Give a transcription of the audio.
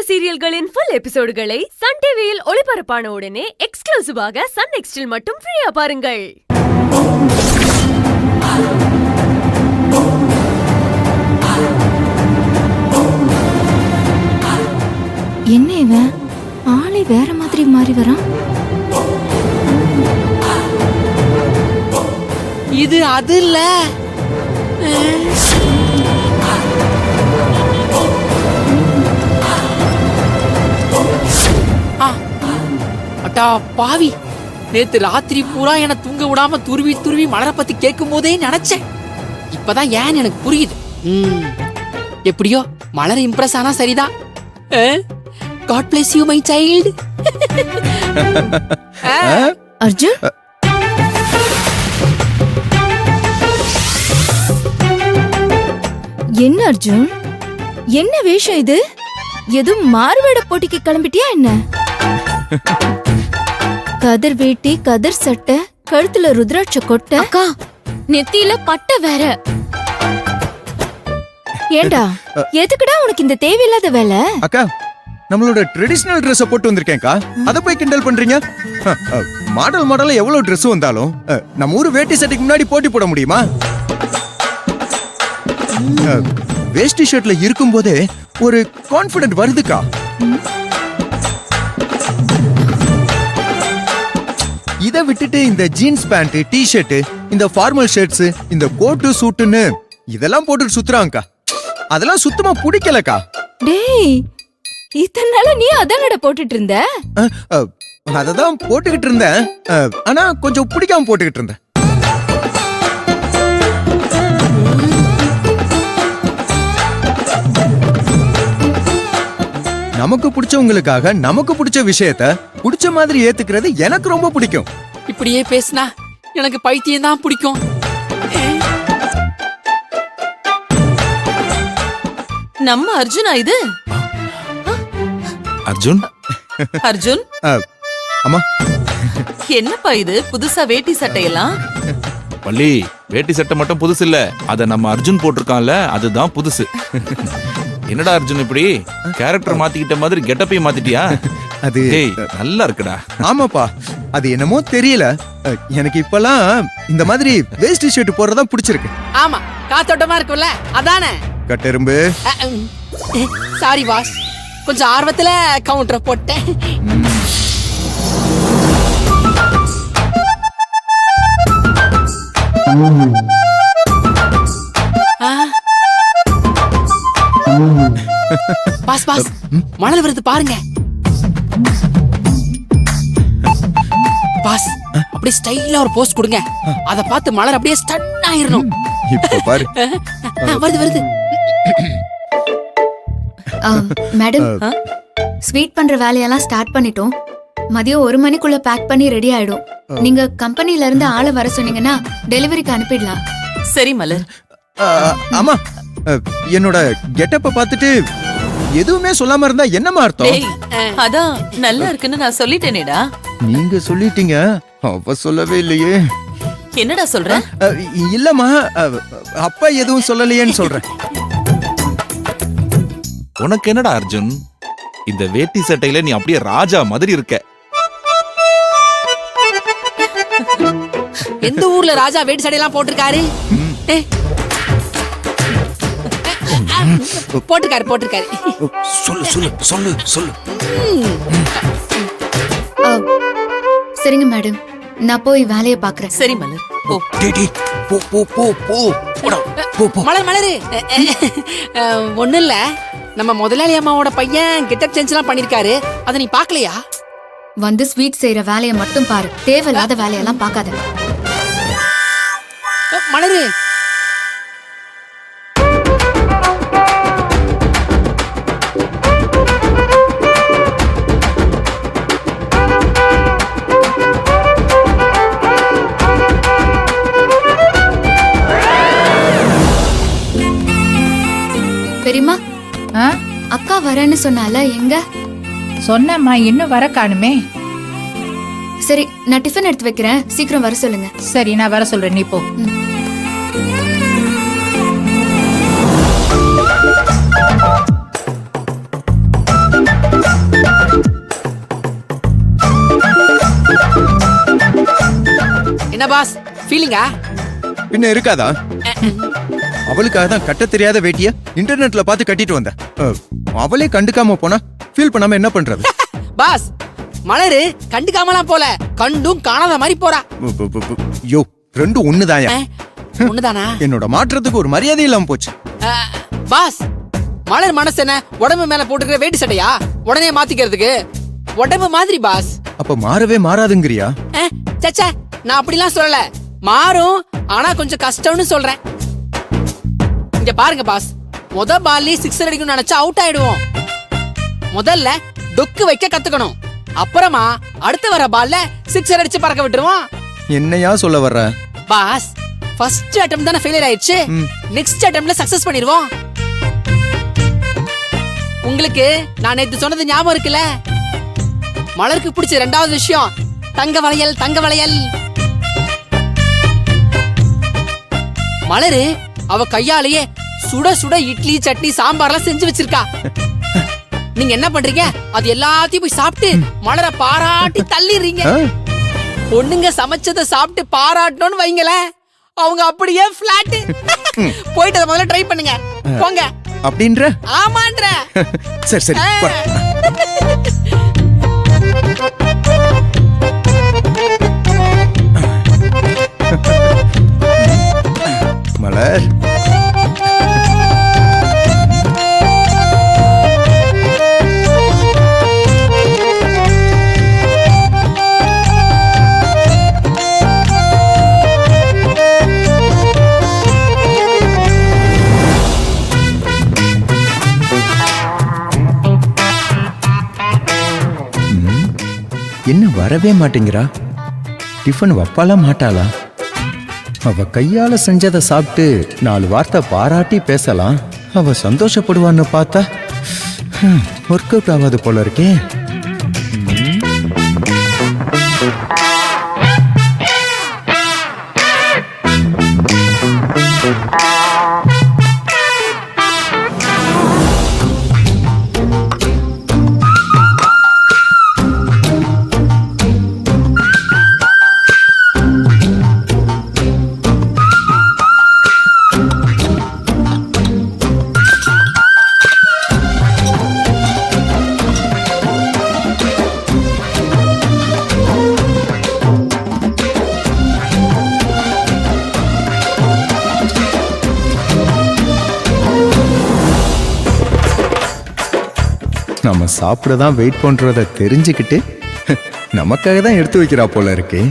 சீரியல்களின் full எபிசோடுகளை Sun டிவியில் ஒளிபரப்பான உடனே எக்ஸ்க்ளூசிவாக சன் நெக்ஸ்டில் மட்டும் ஃப்ரீயா பாருங்கள். என்ன இவன் ஆளை வேற மாதிரி மாறி வரான்? இது அது இல்ல. அட்டா பாவி, நேத்து ராத்திரி பூரா என தூங்க விடாம துருவி துருவி மலரை பத்தி கேட்கும் போதே நினைச்சேன். இப்பதான் ஏன் எனக்கு புரியுது. எப்படியோ மலர் இம்ப்ரெஸ் ஆனா சரிதான். God bless you, my child. Arjun, என்ன அர்ஜுன், என்ன வேஷம் இது? எதுவும் மாறுவேட போட்டிக்கு கிளம்பிட்டியா என்ன? கதர் வேட்டி, கதர் சட்டை, கழுத்துல ருத்ராட்ச கொட்டை, அக்கா நெத்தியில பட்டை வேற. ஏண்டா, எதுக்குடா உனக்கு இந்த தேவையில்லாத வேலை? அக்கா, நம்மளோட ட்ரெடிஷனல் Dress போட்டு வந்திருக்கேன்க்கா, அத போய் கிண்டல் பண்றீங்க? மாடல் எவ்வளவு Dress வந்தாலும் நம்ம ஊரு வேட்டி சட்டைக்கு முன்னாடி போட்டி போட முடியுமா? வேஷ்டி ஷர்ட்ல இருக்கும் போதே ஒரு கான்ஃபிடென்ட் வருதுக்கா. இத விட்டுட்டு இந்த ஜீன்ஸ் பேண்ட், டி ஷர்ட், இந்த ஃபார்மல் ஷர்ட்ஸ், இந்த கோட்டு சூட்டுன்னு இதெல்லாம் போட்டு சுத்துறாங்கக்கா. அதெல்லாம் சுத்தமா பிடிக்கலக்கா. டேய், இத்தனை நாளா நீ அதானடா போட்டுட்டு இருந்த? அததான் போட்டுக்கிட்டு இருந்தேன், ஆனா கொஞ்சம் பிடிக்காம போட்டுக்கிட்டு இருந்தேன். நமக்கு பிடிச்சவங்களுக்காக நமக்கு பிடிச்ச விஷயத்த பிடிச்ச மாதிரி ஏத்துக்கிறது எனக்கு ரொம்ப பிடிக்கும். இப்படியே பேசினா எனக்கு பைத்தியம் தான் பிடிக்கும். நம்ம அர்ஜுனா இது? அர்ஜுன்? அர்ஜுன் அம்மா, என்னப்பா இது புதுசா வேட்டி சட்டையெல்லாம்? பள்ளி, வேட்டி சட்டை மட்டும் புதுசு இல்ல, அத நம்ம அர்ஜுன் போட்டிருக்கான்ல அதுதான் புதுசு. என்னடா அர்ஜுன் இப்படி கேரக்டர் மாத்திக்கிட்ட மாதிரி கெட்டப்பையும் மாத்திட்டியா? அது நல்லா இருக்குடா. ஆமாப்பா, அது என்னமோ தெரியல, எனக்கு இப்பெல்லாம் இந்த மாதிரி வேஷ்டி ஷர்ட் போடுறதா பிடிச்சிருக்கு. ஆமா, காத்தோட்டமா இருக்கும்ல, அதானே? கட்டெரும்பு, சாரி வாஸ், கொஞ்சம் ஆர்வத்துல கவுண்டர் போட்டேன். பாஸ் பாஸ், மணல் வருது பாருங்க. பாஸ், அப்படியே ஸ்டைலா ஒரு போஸ்ட் கொடுங்க, அத பார்த்து மலர் அப்படியே ஸ்டன் ஆயிரணும். இப்ப பாரு. வருது வருது. மேடம், ஸ்வீட் பண்ற வேலையெல்லாம் ஸ்டார்ட் பண்ணிட்டோம். மதியம் 1 மணிக்குள்ள பேக் பண்ணி ரெடி ஆயிடும். நீங்க கம்பெனில இருந்து ஆளை வர சொன்னீங்கன்னா டெலிவரிக்கு அனுப்பிடலாம். சரி மலர். ஆமா, என்னோட கெட்டப்ப பார்த்துட்டு எதுவுமே சொல்லாம இருந்தா என்னமா அர்த்தம்? அதான் நல்லா இருக்குன்னு நான் சொல்லிட்டேனேடா. நீங்க சொல்லிட்டீங்க, அவ சொல்லவே இல்லையே. என்னடா சொல்ற? இல்லம்மா, அப்பா எதுவும் சொல்லலையேன்னு சொல்றேன். உனக்கு என்னடா அர்ஜுன், இந்த வேட்டி சட்டையில நீ அப்படியே ராஜா மாதிரி இருக்க. எந்த ஊர்ல ராஜா வேட்டி சட்டையெல்லாம் போட்டிருக்காரு? போட்டிருக்காரு போட்டிருக்காரு. சொல்லு சொல்லு சொல்லு சொல்லு. சரிங்க மேடம், நான் போய் வேலையை பாக்குறேன். சரி மலர், போ. போ போ போ போ. மலர் மலரு, ஒண்ணு இல்ல, நம்ம முதலாளி அம்மாவோட பையன் கெட்டப் சேஞ்ச் எல்லாம் பண்ணிருக்காரு, அத நீ பாக்கலையா? வந்து ஸ்வீட் செய்யற வேலையை மட்டும் பாரு, தேவையில்லாத வேலையெல்லாம் பார்க்காத. மலரு, பெரியம்மா, அக்கா வரேன்னு சொன்னால, எங்க? சொன்னம்மா, இன்னும் வர காணுமே. சரி, நான் டிஃபன் எடுத்து வைக்கிறேன், சீக்கிரம் வர சொல்லுங்க. சரி, நான் வர சொல்றேன், நீ போ. பாஸ் ஃபீலிங்கா? பின்ன இருக்காதா? அவளுக்காக தான் கட்ட தெரியாத வேட்டிய இன்டர்நெட்ல பார்த்து கட்டிட்டு வந்தேன். அவளே கண்டுக்காம போனா ஃபீல் பண்ணாம என்ன பண்றது? பாஸ் மலரு கண்டுக்காமலாம் போல, கண்டும் காணாத மாதிரி போறா. யோ ரெண்டும் ஒண்ணுதாயா? ஒண்ணுதானா? என்னோட மாற்றத்துக்கு ஒரு மரியாதை இல்லாம போச்சு. பாஸ் மலர் மனசு என்ன உடம்பு மேல போட்டுக்கிற வேட்டி சட்டையா உடனே மாத்திக்கிறதுக்கு? உடம்பு மாதிரி பாஸ். அப்ப மாறவே மாறாதுங்கிறியா? சச்சா நான் அப்படிலாம் சொல்லல, மாறும் ஆனா கொஞ்சம் கஷ்டம்னு சொல்றேன். இங்க பாருங்க பாஸ், முத பால்லி சிக்ஸர் அடிக்கணும்னு நினைச்சா அவுட் ஆயிடுவோம். முதல்ல டொக்கு வைக்க கத்துக்கணும், அப்புறமா அடுத்து வர பால்ல சிக்ஸர் அடிச்சு பறக்க விட்டுருவோம். என்னையா சொல்ல வர்ற? பாஸ் ஃபர்ஸ்ட் அட்டெம்ப்ட் தான ஃபெயிலியர் ஆயிடுச்சு, நெக்ஸ்ட் அட்டெம்ப்ட்ல சக்சஸ் பண்ணிடுவோம். உங்களுக்கு நான் நேத்து சொன்னது ஞாபகம் இருக்குல்ல? மலருக்கு பிடிச்ச ரெண்டாவது விஷயம் தங்க வளையல். தங்க வளையல் மலரு அவ கையாலேயே சுட சுட இட்லி சட்னி சாம்பார்லாம் செஞ்சு வச்சிருக்கா. நீங்க என்ன பண்றீங்க? அது எல்லாத்தையும் போய் சாப்பிட்டு மலரை பாராட்டி தள்ளிடுறீங்க. பொண்ணுங்க சமைச்சதை சாப்பிட்டு பாராட்டணும்னு வைங்களேன், அவங்க அப்படியே பிளாட். போயிட்டு அதை முதல்ல ட்ரை பண்ணுங்க போங்க. அப்படின்ற? ஆமான்ற. சரி சரி மலர். என்ன வரவே மாட்டேங்கிறா? டிஃபன் வப்பாலா மாட்டாளா? அவ கையால செஞ்சதை சாப்பிட்டு 4 வார்த்தை பாராட்டி பேசலாம், அவ சந்தோஷப்படுவான்னு பார்த்தா ஒர்க் அவுட் ஆகாது போல இருக்கே. நம்ம சாப்பிட தான் வெயிட் பண்றத தெரிஞ்சுக்கிட்டு நமக்காக தான் எடுத்து வைக்கிறா போல இருக்கு.